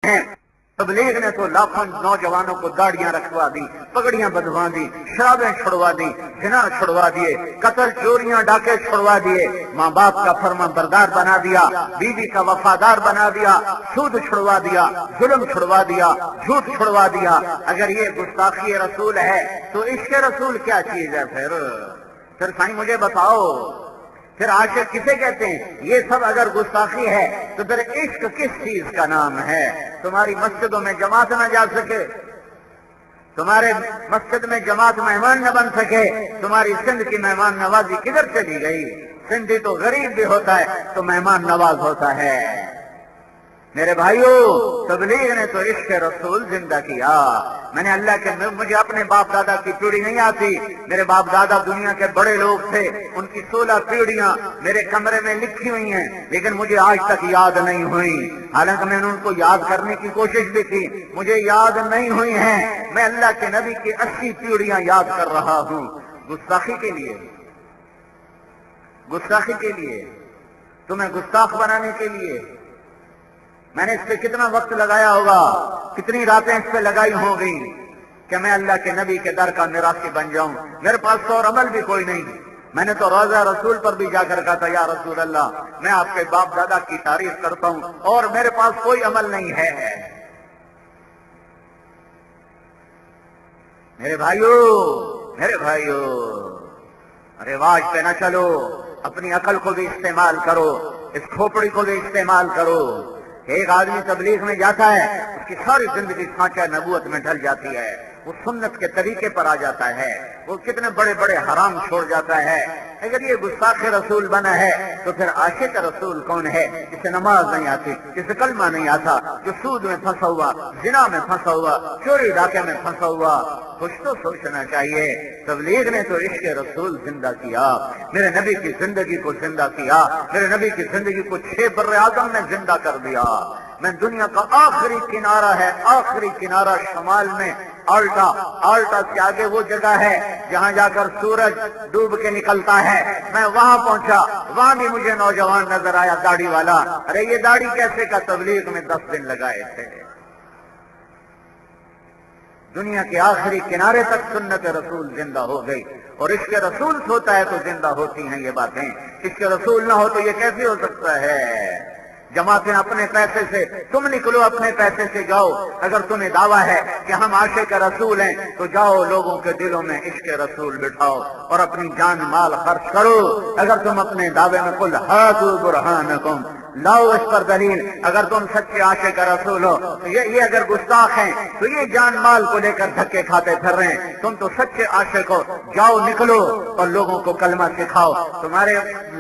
ہیں۔ تبلیغ نے تو لاکھوں نوجوانوں کو داڑیاں رکھوا دی، پگڑیاں بدھوا دی، شرابیں چھڑوا دی، زنا چھڑوا دیے، قتل چوریاں ڈاکے چھڑوا دیے، ماں باپ کا فرما بردار بنا دیا، بیوی کا وفادار بنا دیا، سود چھڑوا دیا، ظلم چھڑوا دیا، جھوٹ چھڑوا دیا۔ اگر یہ گستاخی رسول ہے تو عشق رسول کیا چیز ہے؟ پھر سائیں مجھے بتاؤ، پھر عاشق کسے کہتے ہیں؟ یہ سب اگر گستاخی ہے تو پھر عشق کس چیز کا نام ہے؟ تمہاری مسجدوں میں جماعت نہ جا سکے، تمہارے مسجد میں جماعت مہمان نہ بن سکے، تمہاری سندھ کی مہمان نوازی کدھر چلی گئی؟ سندھی تو غریب بھی ہوتا ہے تو مہمان نواز ہوتا ہے۔ میرے بھائیو، تبلیغ نے تو عشق رسول زندہ کیا۔ میں نے اللہ کے مجھے اپنے باپ دادا کی پیڑھی نہیں آتی، میرے باپ دادا دنیا کے بڑے لوگ تھے، ان کی 16 پیڑھیاں میرے کمرے میں لکھی ہوئی ہیں، لیکن مجھے آج تک یاد نہیں ہوئی۔ حالانکہ میں نے ان کو یاد کرنے کی کوشش بھی کی، مجھے یاد نہیں ہوئی ہیں۔ میں اللہ کے نبی کی 80 پیڑھیاں یاد کر رہا ہوں، گستاخی کے لیے، گستاخی کے لیے، تمہیں گستاخ بنانے کے لیے۔ میں نے اس پہ کتنا وقت لگایا ہوگا، کتنی راتیں اس پہ لگائی ہوں گی کہ میں اللہ کے نبی کے در کا میراثی بن جاؤں۔ میرے پاس تو اور عمل بھی کوئی نہیں۔ میں نے تو روضہ رسول پر بھی جا کر کہا تھا، یا رسول اللہ میں آپ کے باپ دادا کی تعریف کرتا ہوں اور میرے پاس کوئی عمل نہیں ہے۔ میرے بھائیو رواج پہ نہ چلو، اپنی عقل کو بھی استعمال کرو، اس کھوپڑی کو بھی استعمال کرو۔ ایک آدمی تبلیغ میں جاتا ہے، اس کی ساری زندگی سانچہ نبوت میں ڈھل جاتی ہے، وہ سنت کے طریقے پر آ جاتا ہے، وہ کتنے بڑے بڑے حرام چھوڑ جاتا ہے۔ اگر یہ گستاخ رسول بنا ہے تو پھر عاشق رسول کون ہے؟ جسے نماز نہیں آتی، جسے کلمہ نہیں آتا، جو سود میں پھنسا ہوا، زنا میں پھنسا ہوا، چوری ڈاکے میں پھنسا ہوا۔ کچھ تو سوچنا چاہیے۔ تبلیغ نے تو عشق رسول زندہ کیا، میرے نبی کی زندگی کو زندہ کیا، میرے نبی کی زندگی کو 6 بر اعظم میں زندہ کر دیا۔ میں دنیا کا آخری کنارہ ہے، آخری کنارہ شمال میں آلٹا سے آگے وہ جگہ ہے جہاں جا کر سورج ڈوب کے نکلتا ہے، میں وہاں پہنچا، وہاں بھی مجھے نوجوان نظر آیا داڑھی والا۔ ارے یہ داڑھی کیسے کا؟ تبلیغ میں 10 دن لگائے تھے۔ دنیا کے آخری کنارے تک سنت رسول زندہ ہو گئی، اور عشق رسول ہوتا ہے تو زندہ ہوتی ہیں یہ باتیں۔ عشق رسول نہ ہو تو یہ کیسے ہو سکتا ہے؟ جماعتیں اپنے پیسے سے، تم نکلو اپنے پیسے سے جاؤ، اگر تمہیں دعویٰ ہے کہ ہم عاشق رسول ہیں تو جاؤ لوگوں کے دلوں میں عشق رسول بٹھاؤ اور اپنی جان مال خرچ کرو۔ اگر تم اپنے دعوے میں قل ہاتوا برہانکم، لاؤ اس پر دلیل، اگر تم سچے عاشق رسول ہو تو یہ اگر گستاخ ہیں تو یہ جان مال کو لے کر دھکے کھاتے پھر رہے ہیں، تم تو سچے عاشق ہو، جاؤ نکلو اور لوگوں کو کلمہ سکھاؤ۔ تمہارے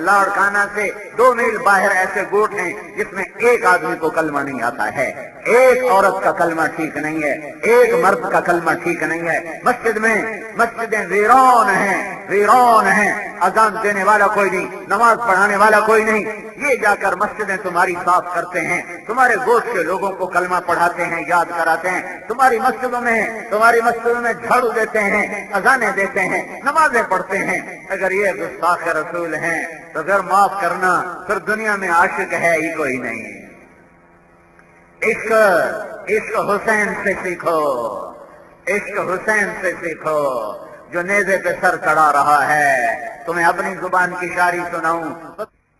لاڑکانہ سے 2 میل باہر ایسے گوٹ ہیں جس میں ایک آدمی کو کلمہ نہیں آتا ہے، ایک عورت کا کلمہ ٹھیک نہیں ہے، ایک مرد کا کلمہ ٹھیک نہیں ہے۔ مسجدیں ویران ہیں، اذان دینے والا کوئی نہیں، نماز پڑھانے والا کوئی نہیں۔ یہ جا کر مسجدیں تمہاری صاف کرتے ہیں، تمہارے گوشت کے لوگوں کو کلمہ پڑھاتے ہیں، یاد کراتے ہیں، تمہاری مسجدوں میں جھاڑو دیتے ہیں، اذانیں دیتے ہیں، نمازیں پڑھتے ہیں۔ اگر یہ گستاخ رسول ہیں تو پھر معاف کرنا، پھر دنیا میں عاشق ہے ہی کوئی نہیں۔ عشق حسین سے سیکھو، عشق حسین سے سیکھو جو نیزے پہ سر چڑھا رہا ہے۔ تمہیں اپنی زبان کی شاعری سناؤں،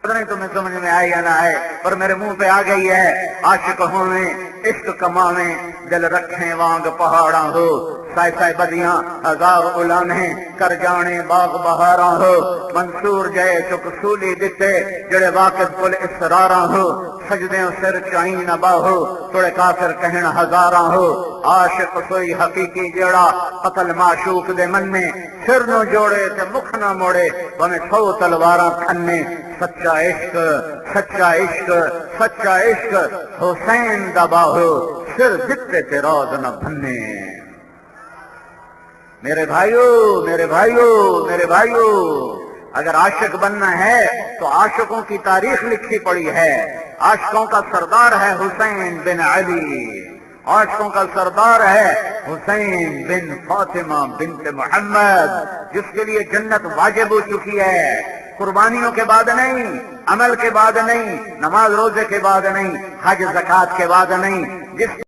پتہ نہیں تمہیں سمجھ میں آئے یا نہ آئے، پر میرے منہ پہ آ گئی ہے۔ عاشق ہوئیں عشق کماویں، دل رکھیں وانگ پہاڑاں ہو، سائے سائے بدیاں ہزار غلامیں، کر جانے باغ بہاراں ہو، منصور جائے چک سولی دتے، جڑے واقف کل اسراراں ہو، سجدیں سر چائیں نہ باہو، توڑے کافر کہن ہزاراں ہو۔ عاشق سوئی حقیقی جیڑا، قتل معشوق دے من میں، سر نو جوڑے تے مکھ نہ موڑے، بھویں 100 تلواراں کھنے۔ سچا عشق، سچا عشق، سچا عشق حسین دا باہو، سر دتے تے راز نہ بھنے۔ میرے بھائیو اگر عاشق بننا ہے تو عاشقوں کی تاریخ لکھی پڑی ہے۔ عاشقوں کا سردار ہے حسین بن علی، عاشقوں کا سردار ہے حسین بن فاطمہ بنت محمد، جس کے لیے جنت واجب ہو چکی ہے، قربانیوں کے بعد نہیں، عمل کے بعد نہیں، نماز روزے کے بعد نہیں، حج زکات کے بعد نہیں، جس